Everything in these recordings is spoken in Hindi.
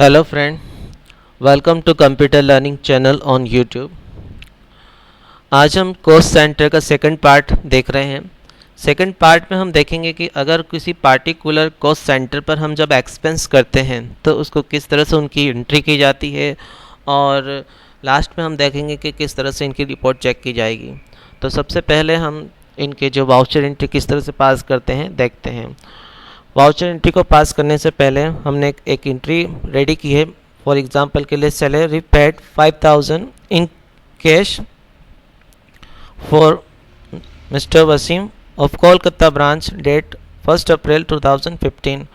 Hello friend, welcome to computer learning channel on YouTube. आज हम कोर्स सेंटर का सेकंड पार्ट देख रहे हैं। सेकंड पार्ट में हम देखेंगे कि अगर किसी पार्टिकुलर कोर्स सेंटर पर हम जब एक्सपेंस करते हैं तो उसको किस तरह से उनकी एंट्री की जाती है, और लास्ट में हम देखेंगे कि किस तरह से इनकी रिपोर्ट चेक की जाएगी। तो सबसे पहले हम इनके जो वाउचर एंट्री किस तरह से पास करते हैं देखते हैं। वाउचर एंट्री को पास करने से पहले हमने एक एंट्री रेडी की है। फॉर एग्जांपल के लिए salary paid 5000 in cash for mister Wasim of Kolkata branch date 1 April 2015।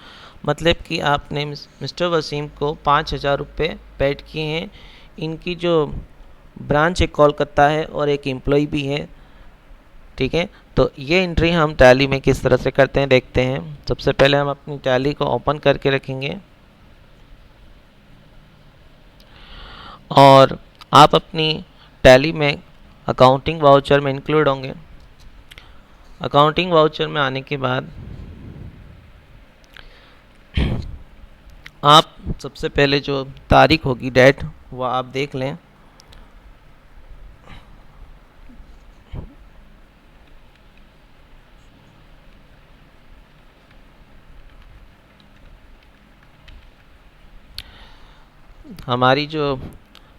मतलब कि आपने मिस्टर वसीम को 5000 रुपये पेड किए हैं। इनकी जो ब्रांच एक कोलकाता है और एक एम्प्लॉय भी है, ठीक है। तो ये एंट्री हम टैली में किस तरह से करते हैं देखते हैं। सबसे पहले हम अपनी टैली को ओपन करके रखेंगे और आप अपनी टैली में अकाउंटिंग वाउचर में इंक्लूड होंगे। अकाउंटिंग वाउचर में आने के बाद आप सबसे पहले जो तारीख होगी, डेट, वो आप देख लें। हमारी जो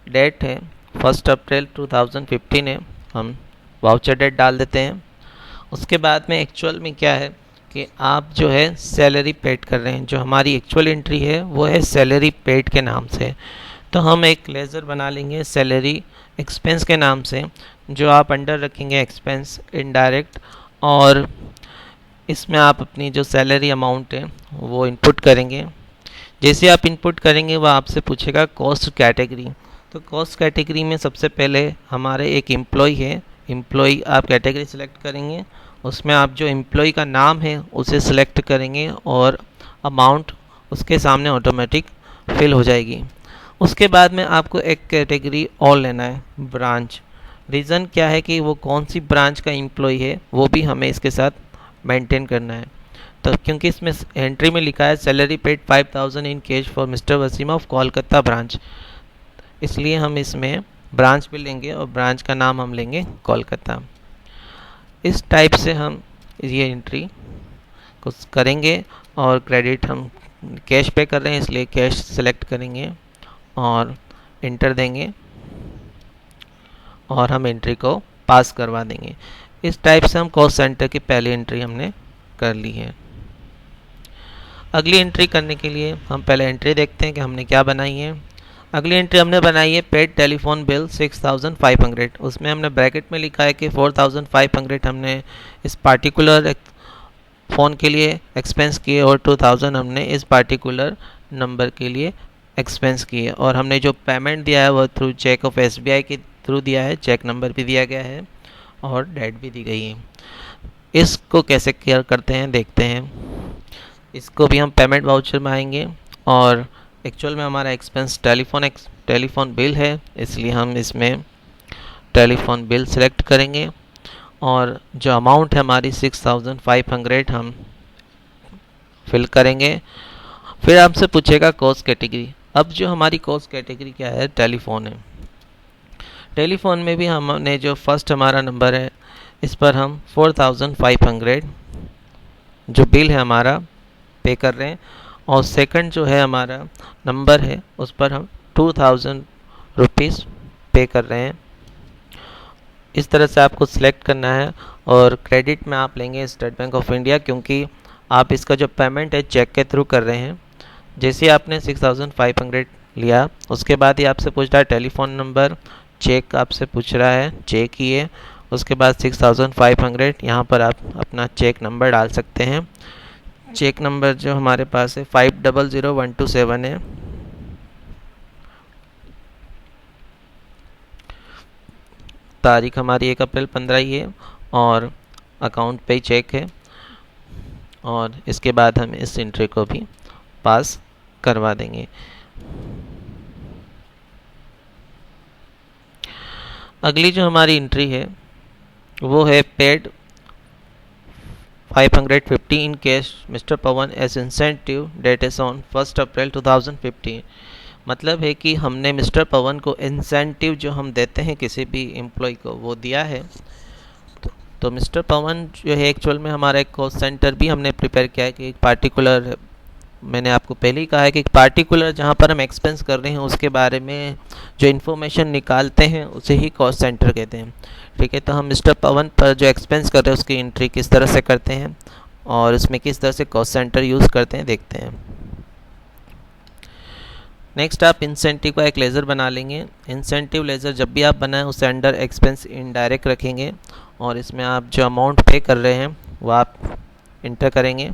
डेट है 1 अप्रैल 2015 है, हम वाउचर डेट डाल देते हैं। उसके बाद में एक्चुअल में क्या है कि आप जो है सैलरी पेड कर रहे हैं। जो हमारी एक्चुअल एंट्री है वो है सैलरी पेड के नाम से। तो हम एक लेज़र बना लेंगे सैलरी एक्सपेंस के नाम से, जो आप अंडर रखेंगे एक्सपेंस इनडायरेक्ट, और इसमें आप अपनी जो सैलरी अमाउंट है वो इनपुट करेंगे। जैसे आप इनपुट करेंगे वह आपसे पूछेगा कॉस्ट कैटेगरी। तो कॉस्ट कैटेगरी में सबसे पहले हमारे एक एम्प्लॉय है, एम्प्लॉय आप कैटेगरी सेलेक्ट करेंगे। उसमें आप जो एम्प्लॉय का नाम है उसे सिलेक्ट करेंगे और अमाउंट उसके सामने ऑटोमेटिक फिल हो जाएगी। उसके बाद में आपको एक कैटेगरी और लेना है, ब्रांच। रीज़न क्या है कि वो कौन सी ब्रांच का एम्प्लॉय है वो भी हमें इसके साथ मेंटेन करना है। तो क्योंकि इसमें एंट्री में लिखा है salary paid 5000 in cash for mister Wasim of Kolkata branch, इसलिए हम इसमें ब्रांच भी लेंगे और ब्रांच का नाम हम लेंगे कोलकाता। इस टाइप से हम ये एंट्री को करेंगे। और क्रेडिट हम कैश पे कर रहे हैं इसलिए कैश सेलेक्ट करेंगे और इंटर देंगे और हम एंट्री को पास करवा देंगे। इस टाइप से हम कॉस्ट सेंटर की पहली एंट्री हमने कर ली है। अगली एंट्री करने के लिए हम पहले एंट्री देखते हैं कि हमने क्या बनाई है। अगली एंट्री हमने बनाई है पेड टेलीफोन बिल 6500। उसमें हमने ब्रैकेट में लिखा है कि 4500 हमने इस पार्टिकुलर फ़ोन के लिए एक्सपेंस किए और 2000 हमने इस पार्टिकुलर नंबर के लिए एक्सपेंस किए। और हमने जो पेमेंट दिया है वो थ्रू चेक ऑफ SBI के थ्रू दिया है, चेक नंबर भी दिया गया है और डेट भी दी गई है। इसको कैसे क्लियर करते हैं देखते हैं। इसको भी हम पेमेंट वाउचर में आएंगे और एक्चुअल में हमारा एक्सपेंस टेलीफोन बिल है, इसलिए हम इसमें टेलीफोन बिल सेलेक्ट करेंगे और जो अमाउंट है हमारी 6500 हम फिल करेंगे। फिर आपसे पूछेगा कॉस्ट कैटेगरी। अब जो हमारी कॉस्ट कैटेगरी क्या है, टेलीफोन है। टेलीफोन में भी हमने जो फर्स्ट हमारा नंबर है इस पर हम 4500 जो बिल है हमारा पे कर रहे हैं, और सेकंड जो है हमारा नंबर है उस पर हम 2000 रुपीज़ पे कर रहे हैं। इस तरह से आपको सिलेक्ट करना है। और क्रेडिट में आप लेंगे स्टेट बैंक ऑफ इंडिया, क्योंकि आप इसका जो पेमेंट है चेक के थ्रू कर रहे हैं। जैसे आपने 6500 लिया, उसके बाद ही आपसे पूछ रहा है टेलीफोन नंबर, चेक आपसे पूछ रहा है, चेक ही है। उसके बाद 6500 यहाँ पर आप अपना चेक नंबर डाल सकते हैं। चेक नंबर जो हमारे पास है 500127 है। तारीख हमारी 1 अप्रैल 15 ही है और अकाउंट पे ही चेक है। और इसके बाद हम इस एंट्री को भी पास करवा देंगे। अगली जो हमारी एंट्री है वो है paid 550 in cash Mr. Pawan as incentive, that is on 1 April 2015। मतलब है कि हमने मिस्टर पवन को इंसेंटिव जो हम देते हैं किसी भी एम्प्लॉय को वो दिया है। तो मिस्टर पवन जो है एक्चुअल में हमारा एक कॉस्ट सेंटर भी हमने प्रिपेयर किया है कि एक पार्टिकुलर, मैंने आपको पहले ही कहा है कि एक पार्टिकुलर जहाँ पर हम एक्सपेंस कर रहे हैं उसके बारे में जो इन्फॉर्मेशन निकालते हैं उसे ही कॉस्ट सेंटर कहते हैं। ठीक है, तो हम मिस्टर पवन पर जो एक्सपेंस कर रहे हैं उसकी एंट्री किस तरह से करते हैं और उसमें किस तरह से कॉस्ट सेंटर यूज़ करते हैं देखते हैं। नेक्स्ट आप इंसेंटिव का एक लेज़र बना लेंगे। इंसेंटिव लेज़र जब भी आप बनाएं उसे अंडर एक्सपेंस इनडायरेक्ट रखेंगे और इसमें आप जो अमाउंट पे कर रहे हैं वो आप इंटर करेंगे।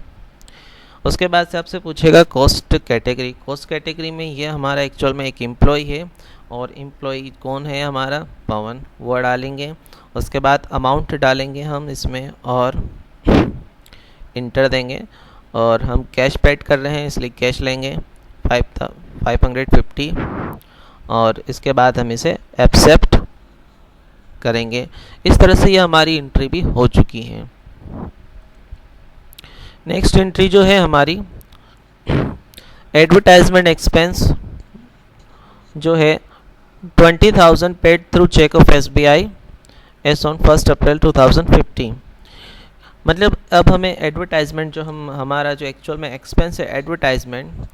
उसके बाद से आपसे पूछेगा कॉस्ट कैटेगरी। कॉस्ट कैटेगरी में ये हमारा एक्चुअल में एक एम्प्लॉय है और एम्प्लॉय कौन है हमारा, पवन, वो डालेंगे। उसके बाद अमाउंट डालेंगे हम इसमें और इंटर देंगे और हम कैश पेड कर रहे हैं इसलिए कैश लेंगे 550 और इसके बाद हम इसे एक्सेप्ट करेंगे। इस तरह से ये हमारी एंट्री भी हो चुकी है। नेक्स्ट एंट्री जो है हमारी एडवर्टाइजमेंट एक्सपेंस जो है 20,000 paid through cheque of SBI as on 1 April 2015। मतलब अब हमें एडवर्टाइजमेंट जो हमारा जो एक्चुअल में एक्सपेंस है एडवर्टाइजमेंट,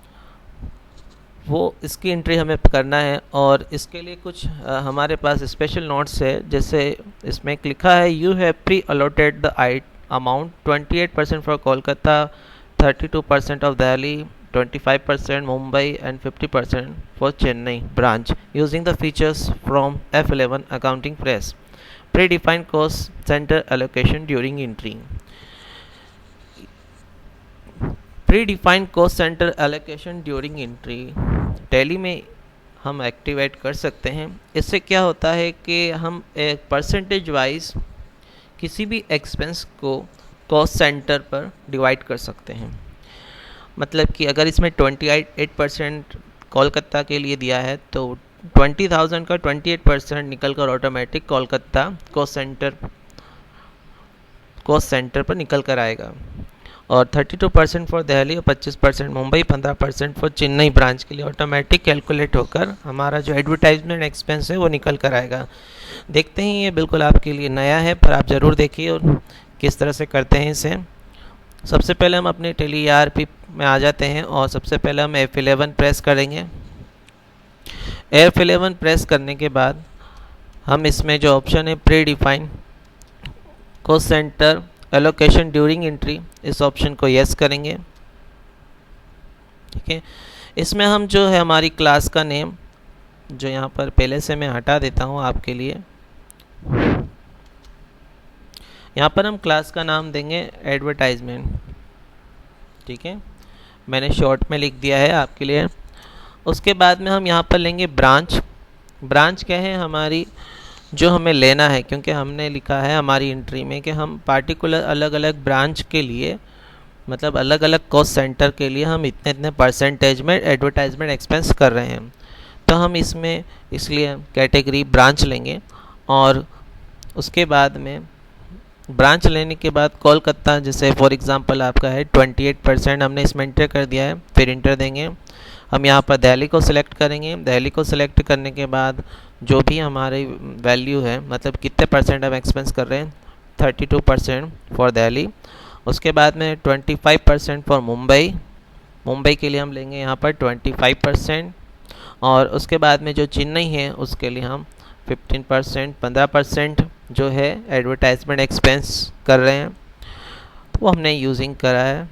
वो इसकी एंट्री हमें करना है और इसके लिए कुछ हमारे पास स्पेशल नोट्स है। जैसे इसमें लिखा है you have pre allotted the amount 28% for Kolkata, 32% of Delhi, 25% Mumbai and 50% for Chennai branch using the features from F11 accounting press. Pre defined cost centre allocation during entry. Pre defined cost centre allocation during entry tally में हम एक्टिवेट कर सकते हैं। इससे क्या होता है कि हम एक परसेंटेज वाइज किसी भी एक्सपेंस को कॉस्ट सेंटर पर डिवाइड कर सकते हैं। मतलब कि अगर इसमें 28% कोलकाता के लिए दिया है तो 20,000 का 28% निकल कर ऑटोमेटिक कोलकाता कॉस्ट सेंटर पर निकल कर आएगा और 32% फॉर दिल्ली और 25% मुंबई, 15% फॉर चेन्नई ब्रांच के लिए ऑटोमेटिक कैलकुलेट होकर हमारा जो एडवर्टाइजमेंट एक्सपेंस है वो निकल कर आएगा। देखते हैं, ये बिल्कुल आपके लिए नया है पर आप ज़रूर देखिए और किस तरह से करते हैं इसे। सबसे पहले हम अपने टेली ERP में आ जाते हैं और सबसे पहले हम F11 प्रेस करेंगे। F11 प्रेस करने के बाद हम इसमें जो ऑप्शन है pre define cost centre allocation during entry, इस ऑप्शन को यस करेंगे। ठीक है, इसमें हम जो है हमारी क्लास का नेम जो यहाँ पर पहले से मैं हटा देता हूँ आपके लिए, यहाँ पर हम क्लास का नाम देंगे एडवर्टाइजमेंट। ठीक है, मैंने शॉर्ट में लिख दिया है आपके लिए। उसके बाद में हम यहाँ पर लेंगे ब्रांच। ब्रांच क्या है हमारी जो हमें लेना है, क्योंकि हमने लिखा है हमारी एंट्री में कि हम पार्टिकुलर अलग अलग ब्रांच के लिए, मतलब अलग अलग कॉस्ट सेंटर के लिए हम इतने इतने परसेंटेज में एडवर्टाइजमेंट एक्सपेंस कर रहे हैं। तो हम इसमें इसलिए कैटेगरी ब्रांच लेंगे और उसके बाद में ब्रांच लेने के बाद कोलकाता, जैसे फॉर एग्जांपल आपका है 28% हमने इसमें इंटर कर दिया है, फिर इंटर देंगे। हम यहाँ पर दिल्ली को सिलेक्ट करेंगे। दिल्ली को सिलेक्ट करने के बाद जो भी हमारी वैल्यू है, मतलब कितने परसेंट हम एक्सपेंस कर रहे हैं, 32% फॉर दिल्ली। उसके बाद में 25% फॉर मुंबई। मुंबई के लिए हम लेंगे यहाँ पर 25% और उसके बाद में जो चेन्नई है उसके लिए हम 15%, 15% जो है एडवर्टाइजमेंट एक्सपेंस कर रहे हैं, वो हमने यूजिंग करा है।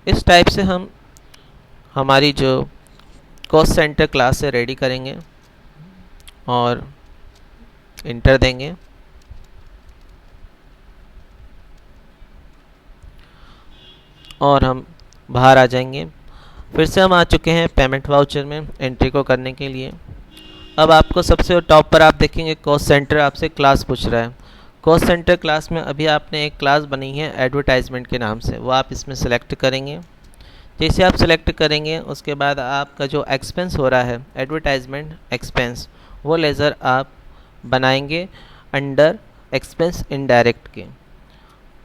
इस टाइप से हम हमारी जो कॉस्ट सेंटर क्लास से रेडी करेंगे और इंटर देंगे। और हम बाहर आ जाएंगे। फिर से हम आ चुके हैं पेमेंट वाउचर में एंट्री को करने के लिए। अब आपको सबसे टॉप पर आप देखेंगे कॉस्ट सेंटर आपसे क्लास पूछ रहा है। कॉस्ट सेंटर क्लास में अभी आपने एक क्लास बनी है एडवर्टाइजमेंट के नाम से, वो आप इसमें सेलेक्ट करेंगे। जैसे आप सेलेक्ट करेंगे उसके बाद आपका जो एक्सपेंस हो रहा है एडवर्टाइजमेंट एक्सपेंस, वो लेज़र आप बनाएंगे अंडर एक्सपेंस इनडायरेक्ट के।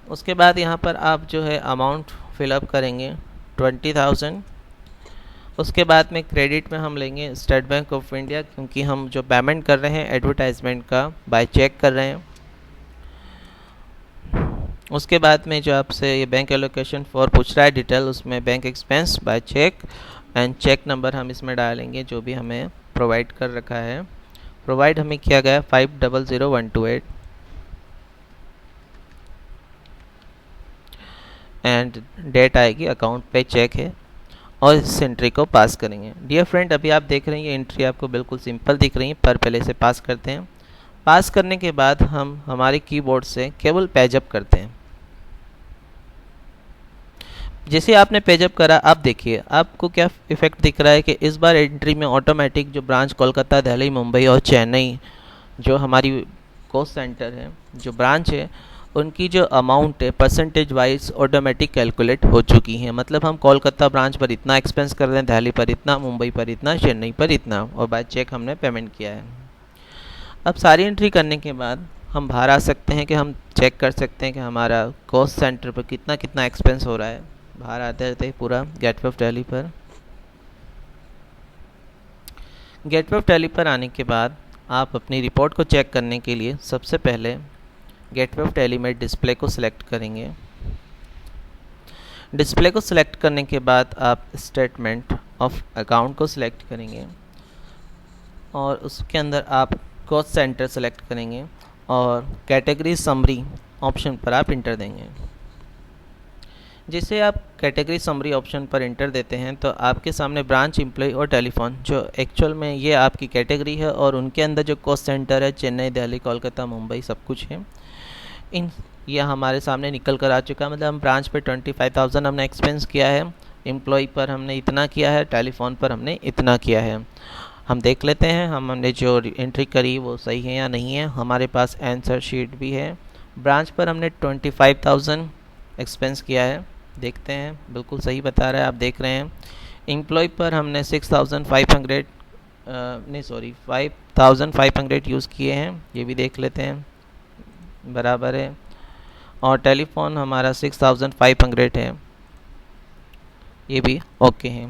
उसके बाद यहाँ पर आप जो है अमाउंट फिलअप करेंगे 20,000 उसके बाद में क्रेडिट में हम लेंगे स्टेट बैंक ऑफ इंडिया, क्योंकि हम जो पेमेंट कर रहे हैं एडवर्टाइजमेंट का बाय चेक कर रहे हैं। उसके बाद में जो आपसे ये बैंक एलोकेशन फॉर पूछ रहा है डिटेल, उसमें bank expense by cheque and cheque number हम इसमें डालेंगे जो भी हमें प्रोवाइड कर रखा है। प्रोवाइड हमें किया गया 500128 एंड डेट आएगी, अकाउंट पे चेक है और इस एंट्री को पास करेंगे। डियर फ्रेंड, अभी आप देख रहे हैं ये एंट्री आपको बिल्कुल सिंपल दिख रही है, पर पहले से पास करते हैं। पास करने के बाद हम हमारे कीबोर्ड से केवल पेजअप करते हैं। जैसे आपने पेजअप करा, आप देखिए आपको क्या इफेक्ट दिख रहा है कि इस बार एंट्री में ऑटोमेटिक जो ब्रांच कोलकाता, दिल्ली, मुंबई और चेन्नई जो हमारी कॉस्ट सेंटर है, जो ब्रांच है, उनकी जो अमाउंट है परसेंटेज वाइज ऑटोमेटिक कैलकुलेट हो चुकी हैं। मतलब हम कोलकाता ब्रांच पर इतना एक्सपेंस कर रहे हैं, दिल्ली पर इतना, मुंबई पर इतना, चेन्नई पर इतना, और बाय चेक हमने पेमेंट किया है। अब सारी एंट्री करने के बाद हम बाहर आ सकते हैं कि हम चेक कर सकते हैं कि हमारा कॉस्ट सेंटर पर कितना कितना एक्सपेंस हो रहा है। बाहर आते रहते पूरा गेटवे ऑफ दिल्ली पर। गेटवे ऑफ दिल्ली पर आने के बाद आप अपनी रिपोर्ट को चेक करने के लिए सबसे पहले गेटवे ऑफ दिल्ली में डिस्प्ले को सिलेक्ट करेंगे। डिस्प्ले को सिलेक्ट करने के बाद आप स्टेटमेंट ऑफ अकाउंट को सिलेक्ट करेंगे और उसके अंदर आप कॉस्ट सेंटर सेलेक्ट करेंगे और कैटेगरी समरी ऑप्शन पर आप इंटर देंगे। जैसे आप कैटेगरी समरी ऑप्शन पर इंटर देते हैं तो आपके सामने ब्रांच, एम्प्लॉय और टेलीफोन, जो एक्चुअल में ये आपकी कैटेगरी है और उनके अंदर जो कॉस्ट सेंटर है चेन्नई, दिल्ली, कोलकाता, मुंबई सब कुछ है, ये हमारे सामने निकल कर आ चुका है। मतलब हम ब्रांच पे 25,000 हमने एक्सपेंस किया है, एम्प्लॉय पर हमने इतना किया है, टेलीफोन पर हमने इतना किया है। हम देख लेते हैं हमने जो एंट्री करी वो सही है या नहीं है। हमारे पास आंसर शीट भी है। ब्रांच पर हमने 25,000 एक्सपेंस किया है, देखते हैं बिल्कुल सही बता रहा है, आप देख रहे हैं। एम्प्लॉय पर हमने 5,500 यूज़ किए हैं, ये भी देख लेते हैं, बराबर है। और टेलीफोन हमारा 6,500 है, ये भी ओके है।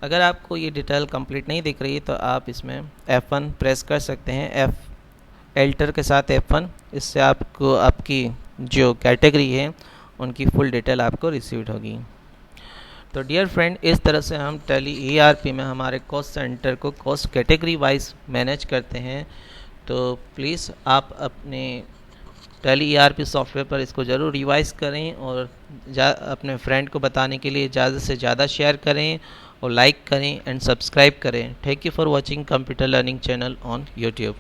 अगर आपको ये डिटेल कंप्लीट नहीं दिख रही है तो आप इसमें F1 प्रेस कर सकते हैं, एल्टर के साथ F1, इससे आपको आपकी जो कैटेगरी है उनकी फुल डिटेल आपको रिसीव्ड होगी। तो डियर फ्रेंड, इस तरह से हम टैली ERP में हमारे कॉस्ट सेंटर को कॉस्ट कैटेगरी वाइज मैनेज करते हैं। तो प्लीज़ आप अपने टैली ERP सॉफ्टवेयर पर इसको ज़रूर रिवाइज करें और अपने फ्रेंड को बताने के लिए ज़्यादा से ज़्यादा शेयर करें और लाइक करें एंड सब्सक्राइब करें। Thank you for watching computer learning channel on YouTube।